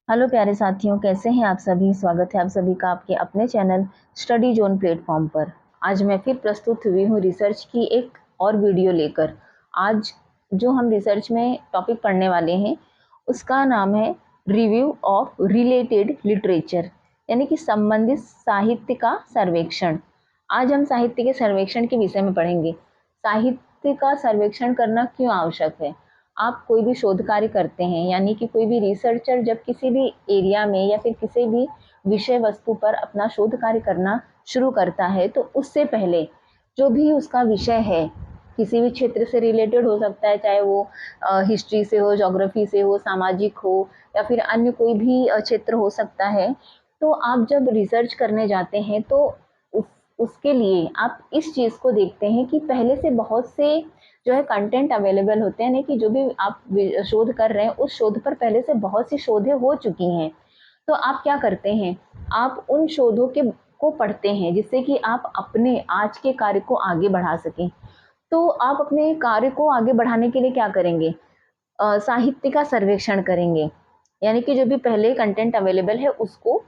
Hello प्यारे साथियों, कैसे हैं आप सभी। स्वागत है आप सभी का आपके अपने चैनल स्टडी जोन प्लेटफॉर्म पर। आज मैं फिर प्रस्तुत हुई हूँ रिसर्च की एक और वीडियो लेकर। आज जो हम रिसर्च में टॉपिक पढ़ने वाले हैं उसका नाम है रिव्यू ऑफ रिलेटेड लिटरेचर, यानी कि संबंधित साहित्य का सर्वेक्षण। आज हम साहित्य के सर्वेक्षण के विषय में पढ़ेंगे। साहित्य का सर्वेक्षण करना क्यों आवश्यक है। आप कोई भी शोध कार्य करते हैं, यानी कि कोई भी रिसर्चर जब किसी भी एरिया में या फिर किसी भी विषय वस्तु पर अपना शोध कार्य करना शुरू करता है, तो उससे पहले जो भी उसका विषय है, किसी भी क्षेत्र से रिलेटेड हो सकता है, चाहे वो हिस्ट्री से हो, ज्योग्राफी से हो, सामाजिक हो या फिर अन्य कोई भी क्षेत्र हो सकता है। तो आप जब रिसर्च करने जाते हैं तो उस उसके लिए आप इस चीज़ को देखते हैं कि पहले से बहुत से जो है कंटेंट अवेलेबल होते हैं, यानी कि जो भी आप शोध कर रहे हैं उस शोध पर पहले से बहुत सी शोधें हो चुकी हैं। तो आप क्या करते हैं, आप उन शोधों के को पढ़ते हैं जिससे कि आप अपने आज के कार्य को आगे बढ़ा सकें। तो आप अपने कार्य को आगे बढ़ाने के लिए क्या करेंगे, साहित्य का सर्वेक्षण करेंगे, यानी कि जो भी पहले कंटेंट अवेलेबल है उसको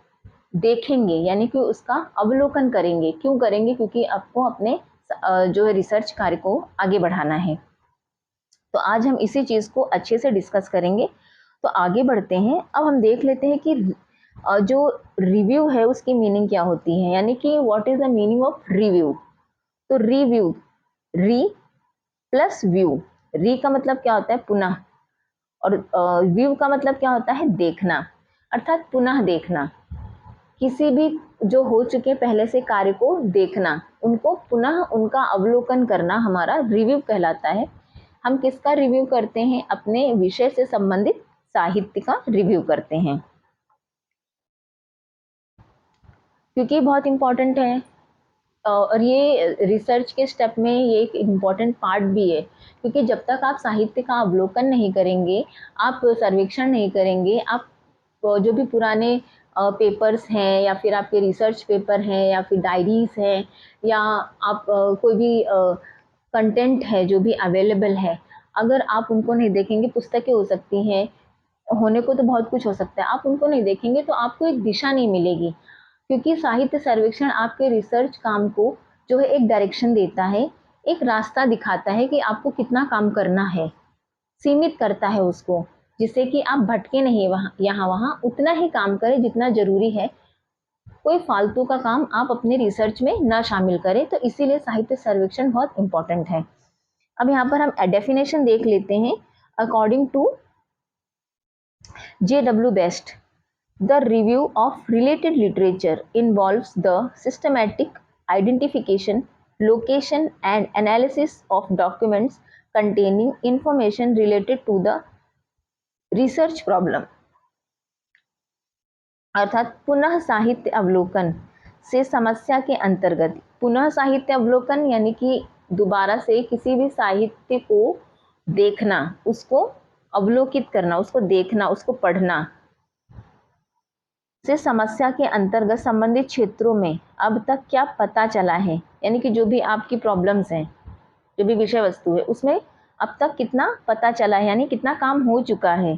देखेंगे, यानी कि उसका अवलोकन करेंगे। क्यों करेंगे, क्योंकि आपको अपने जो है रिसर्च कार्य को आगे बढ़ाना है। तो आज हम इसी चीज़ को अच्छे से डिस्कस करेंगे। तो आगे बढ़ते हैं। अब हम देख लेते हैं कि जो रिव्यू है उसकी मीनिंग क्या होती है, यानी कि what is the meaning of review. तो रिव्यू, री प्लस व्यू। री का मतलब क्या होता है, पुनः, और व्यू का मतलब क्या होता है, देखना, अर्थात पुनः देखना। किसी भी जो हो चुके पहले से कार्य को देखना, उनको पुनः उनका अवलोकन करना हमारा रिव्यू कहलाता है। हम किसका रिव्यू करते हैं, अपने विषय से संबंधित साहित्य का रिव्यू करते हैं, क्योंकि बहुत इंपॉर्टेंट है। और ये रिसर्च के स्टेप में ये एक इम्पॉर्टेंट पार्ट भी है, क्योंकि जब तक आप साहित्य का अवलोकन नहीं करेंगे, आप सर्वेक्षण नहीं करेंगे, आप जो भी पुराने पेपर्स हैं या फिर आपके रिसर्च पेपर हैं या फिर डायरीज हैं या आप कोई भी कंटेंट है जो भी अवेलेबल है, अगर आप उनको नहीं देखेंगे, पुस्तकें हो सकती हैं, होने को तो बहुत कुछ हो सकता है, आप उनको नहीं देखेंगे तो आपको एक दिशा नहीं मिलेगी। क्योंकि साहित्य सर्वेक्षण आपके रिसर्च काम को जो है एक डायरेक्शन देता है, एक रास्ता दिखाता है कि आपको कितना काम करना है, सीमित करता है उसको, जिससे कि आप भटके नहीं वहाँ यहाँ वहाँ, उतना ही काम करें जितना जरूरी है। कोई फालतू का काम आप अपने रिसर्च में ना शामिल करें। तो इसीलिए साहित्य सर्वेक्षण बहुत इंपॉर्टेंट है। अब यहाँ पर हम डेफिनेशन देख लेते हैं। According to J.W. Best, the review of related literature involves the systematic identification, location, and analysis of documents containing information related to the research problem। अर्थात पुनः साहित्य अवलोकन से समस्या के अंतर्गत, पुनः साहित्य अवलोकन यानी कि दोबारा से किसी भी साहित्य को देखना, उसको अवलोकित करना, उसको देखना, उसको पढ़ना, से समस्या के अंतर्गत संबंधित क्षेत्रों में अब तक क्या पता चला है, यानी कि जो भी आपकी प्रॉब्लम्स हैं, जो भी विषय वस्तु है, उसमें अब तक कितना पता चला है, यानी कितना काम हो चुका है,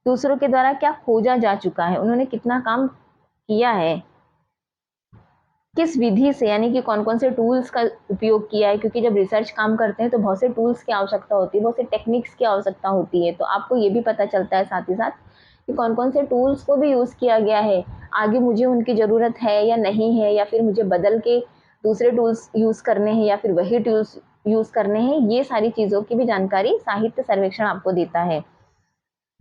दूसरों के द्वारा क्या खोजा जा चुका है, उन्होंने कितना काम किया है, किस विधि से, यानी कि कौन कौन से टूल्स का उपयोग किया है। क्योंकि जब रिसर्च काम करते हैं तो बहुत से टूल्स की आवश्यकता होती है, बहुत से टेक्निक्स की आवश्यकता होती है, तो आपको ये भी पता चलता है साथ ही साथ कि कौन कौन से टूल्स को भी यूज़ किया गया है, आगे मुझे उनकी ज़रूरत है या नहीं है, या फिर मुझे बदल के दूसरे टूल्स यूज़ करने हैं या फिर वही टूल्स यूज़ करने हैं। ये सारी चीज़ों की भी जानकारी साहित्य सर्वेक्षण आपको देता है।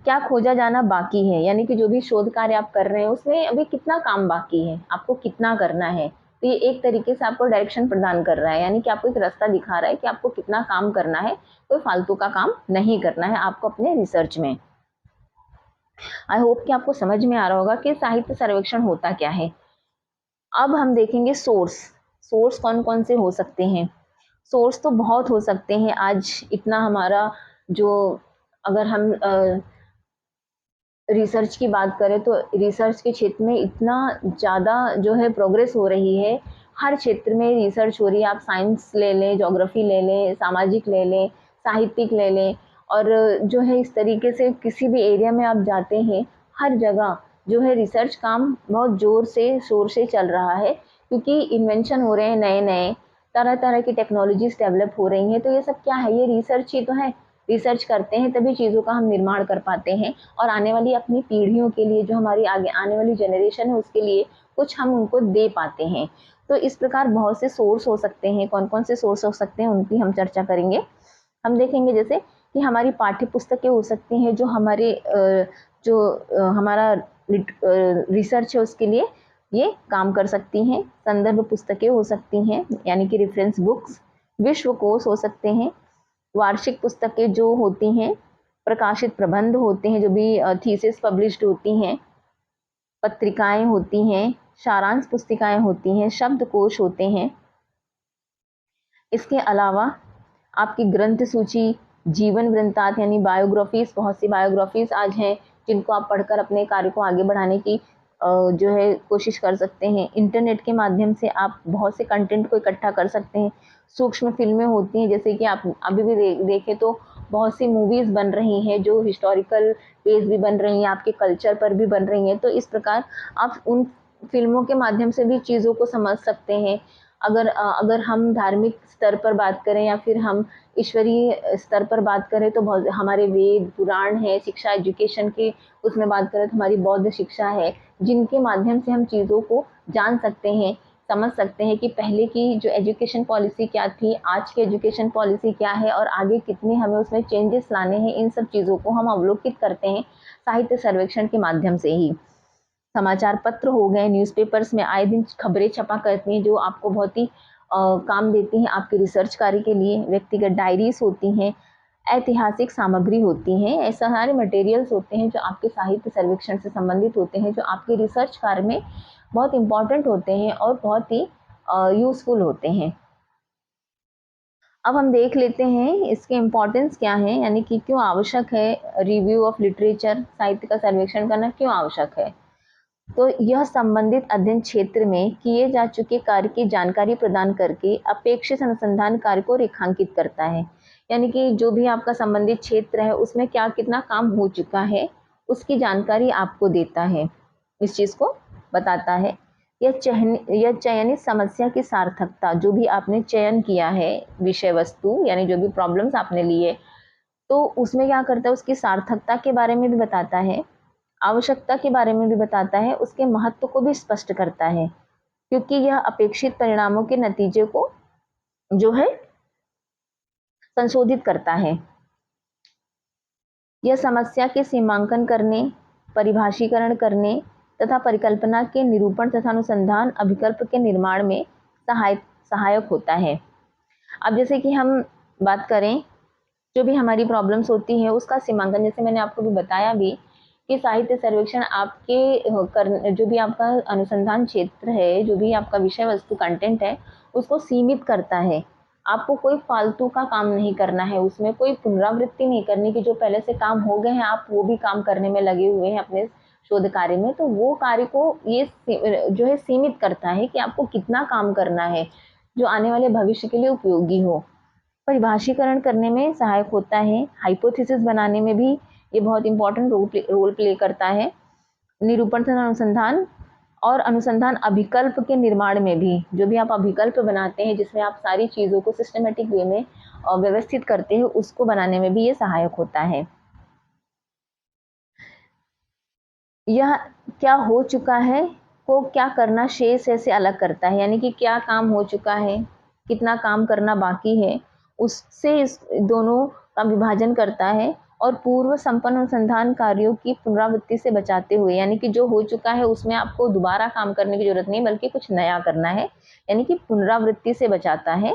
क्या खोजा जाना बाकी है, यानी कि जो भी शोध कार्य आप कर रहे हैं उसमें अभी कितना काम बाकी है, आपको कितना करना है। तो ये एक तरीके से आपको डायरेक्शन प्रदान कर रहा है, यानी कि आपको एक रास्ता दिखा रहा है कि आपको कितना काम करना है, कोई फालतू का काम नहीं करना है आपको अपने रिसर्च में। आई होप कि आपको समझ में आ रहा होगा कि साहित्य सर्वेक्षण होता क्या है। अब हम देखेंगे सोर्स। सोर्स कौन कौन से हो सकते हैं। सोर्स तो बहुत हो सकते हैं। आज इतना हमारा जो, अगर हम रिसर्च की बात करें तो रिसर्च के क्षेत्र में इतना ज़्यादा जो है प्रोग्रेस हो रही है, हर क्षेत्र में रिसर्च हो रही है। आप साइंस ले लें, ज्योग्राफी ले लें, सामाजिक ले लें, साहित्यिक ले लें, और जो है इस तरीके से किसी भी एरिया में आप जाते हैं, हर जगह जो है रिसर्च काम बहुत ज़ोर से शोर से चल रहा है, क्योंकि इन्वेंशन हो रहे हैं नए नए, तरह तरह की टेक्नोलॉजीज डेवलप हो रही हैं। तो ये सब क्या है, ये रिसर्च ही तो है। रिसर्च करते हैं तभी चीज़ों का हम निर्माण कर पाते हैं, और आने वाली अपनी पीढ़ियों के लिए, जो हमारी आगे आने वाली जनरेशन है उसके लिए कुछ हम उनको दे पाते हैं। तो इस प्रकार बहुत से सोर्स हो सकते हैं। कौन कौन से सोर्स हो सकते हैं उनकी हम चर्चा करेंगे। हम देखेंगे जैसे कि हमारी पाठ्य पुस्तकें हो सकती हैं, जो हमारे हमारा रिसर्च है उसके लिए ये काम कर सकती हैं। संदर्भ पुस्तकें हो सकती हैं, यानी कि रेफरेंस बुक्स। विश्वकोश हो सकते हैं। वार्षिक पुस्तकें जो होती हैं, प्रकाशित प्रबंध होते हैं, जो भी थीसिस पब्लिश्ड होती हैं, पत्रिकाएं होती हैं, सारांश पुस्तिकाएं होती हैं, शब्दकोश होते हैं। इसके अलावा आपकी ग्रंथ सूची, जीवन वृंतांत यानी बायोग्राफीज, बहुत सी बायोग्राफीज आज हैं जिनको आप पढ़कर अपने कार्य को आगे बढ़ाने की जो है कोशिश कर सकते हैं। इंटरनेट के माध्यम से आप बहुत से कंटेंट को इकट्ठा कर सकते हैं। सूक्ष्म फिल्में होती हैं, जैसे कि आप अभी भी देखें तो बहुत सी मूवीज़ बन रही हैं जो हिस्टोरिकल बेस भी बन रही हैं, आपके कल्चर पर भी बन रही हैं। तो इस प्रकार आप उन फिल्मों के माध्यम से भी चीज़ों को समझ सकते हैं। अगर हम धार्मिक स्तर पर बात करें या फिर हम ईश्वरीय स्तर पर बात करें, तो बहुत हमारे वेद पुराण है, शिक्षा एजुकेशन की उसमें बात करें तो हमारी बौद्ध शिक्षा है, जिनके माध्यम से हम चीज़ों को जान सकते हैं, समझ सकते हैं कि पहले की जो एजुकेशन पॉलिसी क्या थी, आज की एजुकेशन पॉलिसी क्या है, और आगे कितने हमें उसमें चेंजेस लाने हैं। इन सब चीज़ों को हम अवलोकित करते हैं साहित्य सर्वेक्षण के माध्यम से ही। समाचार पत्र हो गए, न्यूज़पेपर्स में आए दिन खबरें छपा करती हैं, जो आपको बहुत ही काम देती हैं आपके रिसर्च कार्य के लिए। व्यक्तिगत डायरीज होती हैं, ऐतिहासिक सामग्री होती हैं, ऐसा सारे मटेरियल्स होते हैं जो आपके साहित्य सर्वेक्षण से संबंधित होते हैं, जो आपके रिसर्च कार्य में बहुत इम्पॉर्टेंट होते हैं और बहुत ही यूज़फुल होते हैं। अब हम देख लेते हैं इसके इम्पोर्टेंस क्या है, यानी कि क्यों आवश्यक है रिव्यू ऑफ लिटरेचर, साहित्य का सर्वेक्षण करना क्यों आवश्यक है। तो यह संबंधित अध्ययन क्षेत्र में किए जा चुके कार्य की जानकारी प्रदान करके अपेक्षित अनुसंधान कार्य को रेखांकित करता है। यानी कि जो भी आपका संबंधित क्षेत्र है उसमें क्या कितना काम हो चुका है उसकी जानकारी आपको देता है, इस चीज़ को बताता है। यह चयनित समस्या की सार्थकता, जो भी आपने चयन किया है विषय वस्तु, यानी जो भी प्रॉब्लम्स आपने लिए, तो उसमें क्या करता है, उसकी सार्थकता के बारे में भी बताता है, आवश्यकता के बारे में भी बताता है, उसके महत्व को भी स्पष्ट करता है, क्योंकि यह अपेक्षित परिणामों के नतीजे को जो है संशोधित करता है। यह समस्या के सीमांकन करने, परिभाषीकरण करने तथा परिकल्पना के निरूपण तथा अनुसंधान अभिकल्प के निर्माण में सहायक होता है। अब जैसे कि हम बात करें, जो भी हमारी प्रॉब्लम्स होती हैं उसका सीमांकन, जैसे मैंने आपको भी बताया भी कि साहित्य सर्वेक्षण आपके जो भी आपका अनुसंधान क्षेत्र है, जो भी आपका विषय वस्तु कंटेंट है, उसको सीमित करता है। आपको कोई फालतू का काम नहीं करना है, उसमें कोई पुनरावृत्ति नहीं करनी कि जो पहले से काम हो गए हैं आप वो भी काम करने में लगे हुए हैं अपने शोध कार्य में। तो वो कार्य को ये जो है सीमित करता है कि आपको कितना काम करना है जो आने वाले भविष्य के लिए उपयोगी हो। परिभाषीकरण करने में सहायक होता है। हाइपोथेसिस बनाने में भी ये बहुत इंपॉर्टेंट रोल प्ले करता है। निरूपण तथा अनुसंधान और अनुसंधान अभिकल्प के निर्माण में भी, जो भी आप अभिकल्प बनाते हैं जिसमें आप सारी चीज़ों को सिस्टमेटिक वे में व्यवस्थित करते हैं, उसको बनाने में भी ये सहायक होता है। यह क्या हो चुका है को क्या करना शेष है से अलग करता है, यानी कि क्या काम हो चुका है, कितना काम करना बाकी है, उससे इस दोनों का विभाजन करता है। और पूर्व संपन्न अनुसंधान कार्यों की पुनरावृत्ति से बचाते हुए, यानी कि जो हो चुका है उसमें आपको दोबारा काम करने की जरूरत नहीं बल्कि कुछ नया करना है, यानी कि पुनरावृत्ति से बचाता है।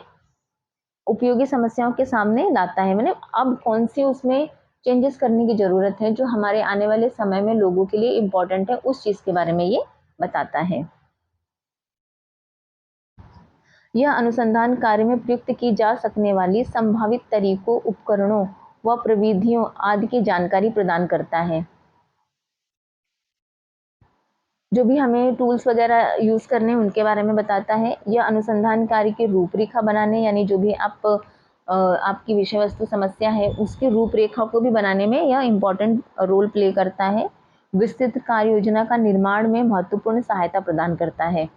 उपयोगी समस्याओं के सामने लाता है, मैंने अब कौन सी उसमें चेंजेस करने की ज़रूरत है जो हमारे आने वाले समय में लोगों के लिए इम्पोर्टेंट है, उस चीज़ के बारे में ये बताता है। यह अनुसंधान कार्य में प्रयुक्त की जा सकने वाली संभावित तरीकों, उपकरणों व प्रविधियों आदि की जानकारी प्रदान करता है। जो भी हमें टूल्स वगैरह यूज़ करने हैं उनके बारे में बताता है। यह अनुसंधान कार्य की रूपरेखा बनाने, यानी जो भी आपकी विषय वस्तु समस्या है उसकी रूपरेखा को भी बनाने में यह इम्पोर्टेंट रोल प्ले करता है। विस्तृत कार्य योजना का निर्माण में महत्वपूर्ण सहायता प्रदान करता है।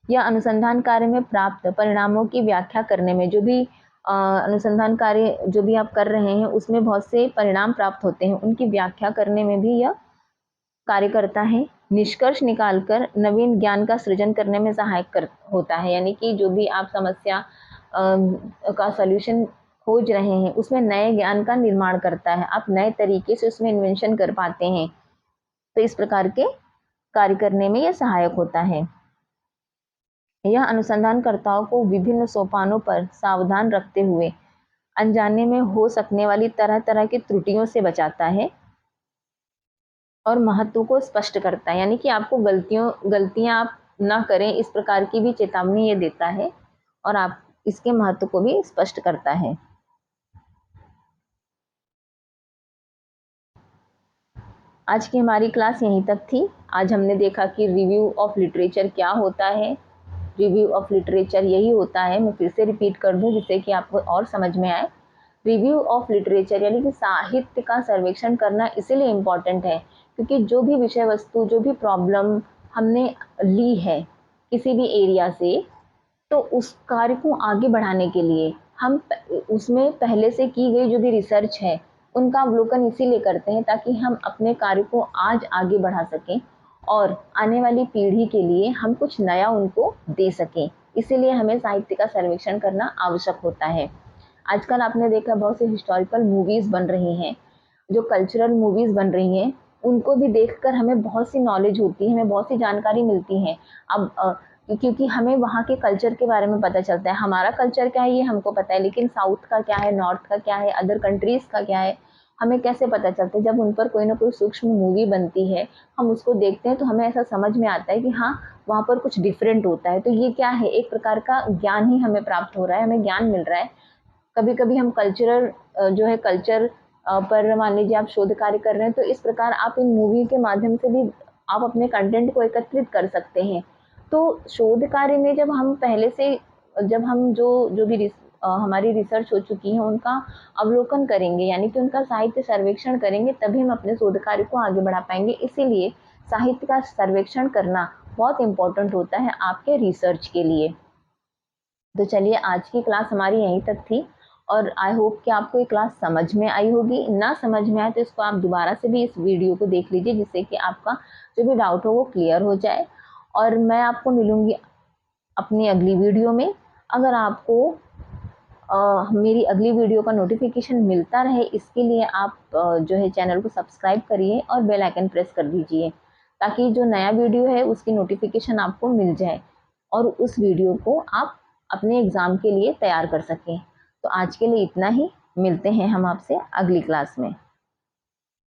यह अनुसंधान कार्य में प्राप्त परिणामों की व्याख्या करने में, जो भी अनुसंधान कार्य जो भी आप कर रहे हैं उसमें बहुत से परिणाम प्राप्त होते हैं, उनकी व्याख्या करने में भी यह कार्य करता है। निष्कर्ष निकालकर नवीन ज्ञान का सृजन करने में सहायक होता है, यानी कि जो भी आप समस्या का सॉल्यूशन खोज रहे हैं उसमें नए ज्ञान का निर्माण करता है, आप नए तरीके से उसमें इन्वेंशन कर पाते हैं, तो इस प्रकार के कार्य करने में यह सहायक होता है। यह अनुसंधानकर्ताओं को विभिन्न सोपानों पर सावधान रखते हुए अनजाने में हो सकने वाली तरह तरह की त्रुटियों से बचाता है और महत्व को स्पष्ट करता है, यानी कि आपको गलतियां आप ना करें, इस प्रकार की भी चेतावनी ये देता है और आप इसके महत्व को भी स्पष्ट करता है। आज की हमारी क्लास यहीं तक थी। आज हमने देखा कि रिव्यू ऑफ लिटरेचर क्या होता है। रिव्यू ऑफ लिटरेचर यही होता है, मैं फिर से रिपीट कर दूं जिससे कि आपको और समझ में आए। रिव्यू ऑफ लिटरेचर यानी कि साहित्य का सर्वेक्षण करना इसीलिए इम्पॉर्टेंट है क्योंकि जो भी विषय वस्तु, जो भी प्रॉब्लम हमने ली है किसी भी एरिया से, तो उस कार्य को आगे बढ़ाने के लिए हम उसमें पहले से की गई जो भी रिसर्च है उनका अवलोकन इसीलिए करते हैं ताकि हम अपने कार्य को आज आगे बढ़ा सकें और आने वाली पीढ़ी के लिए हम कुछ नया उनको दे सकें। इसीलिए हमें साहित्य का सर्वेक्षण करना आवश्यक होता है। आजकल आपने देखा बहुत सी हिस्टोरिकल मूवीज़ बन रही हैं, जो कल्चरल मूवीज़ बन रही हैं, उनको भी देखकर हमें बहुत सी नॉलेज होती है, हमें बहुत सी जानकारी मिलती है। अब क्योंकि हमें वहाँ के कल्चर के बारे में पता चलता है, हमारा कल्चर क्या है ये हमको पता है, लेकिन साउथ का क्या है, नॉर्थ का क्या है, अदर कंट्रीज़ का क्या है, हमें कैसे पता चलता है? जब उन पर कोई ना कोई सूक्ष्म मूवी बनती है, हम उसको देखते हैं तो हमें ऐसा समझ में आता है कि हाँ, वहाँ पर कुछ डिफरेंट होता है। तो ये क्या है, एक प्रकार का ज्ञान ही हमें प्राप्त हो रहा है, हमें ज्ञान मिल रहा है। कभी कभी हम कल्चरल जो है कल्चर पर मान लीजिए आप शोध कार्य कर रहे हैं, तो इस प्रकार आप इन मूवी के माध्यम से भी आप अपने कंटेंट को एकत्रित कर सकते हैं। तो शोध कार्य में जब हम पहले से, जब हम जो भी हमारी रिसर्च हो चुकी है उनका अवलोकन करेंगे, यानी कि उनका साहित्य सर्वेक्षण करेंगे, तभी हम अपने शोध कार्य को आगे बढ़ा पाएंगे। इसीलिए साहित्य का सर्वेक्षण करना बहुत इम्पोर्टेंट होता है आपके रिसर्च के लिए। तो चलिए, आज की क्लास हमारी यहीं तक थी और आई होप कि आपको ये क्लास समझ में आई होगी। ना समझ में आए तो इसको आप दोबारा से भी इस वीडियो को देख लीजिए, जिससे कि आपका जो भी डाउट हो वो क्लियर हो जाए। और मैं आपको मिलूँगी अपनी अगली वीडियो में। अगर आपको मेरी अगली वीडियो का नोटिफिकेशन मिलता रहे, इसके लिए आप जो है चैनल को सब्सक्राइब करिए और बेल आइकन प्रेस कर दीजिए, ताकि जो नया वीडियो है उसकी नोटिफिकेशन आपको मिल जाए और उस वीडियो को आप अपने एग्ज़ाम के लिए तैयार कर सकें। तो आज के लिए इतना ही, मिलते हैं हम आपसे अगली क्लास में।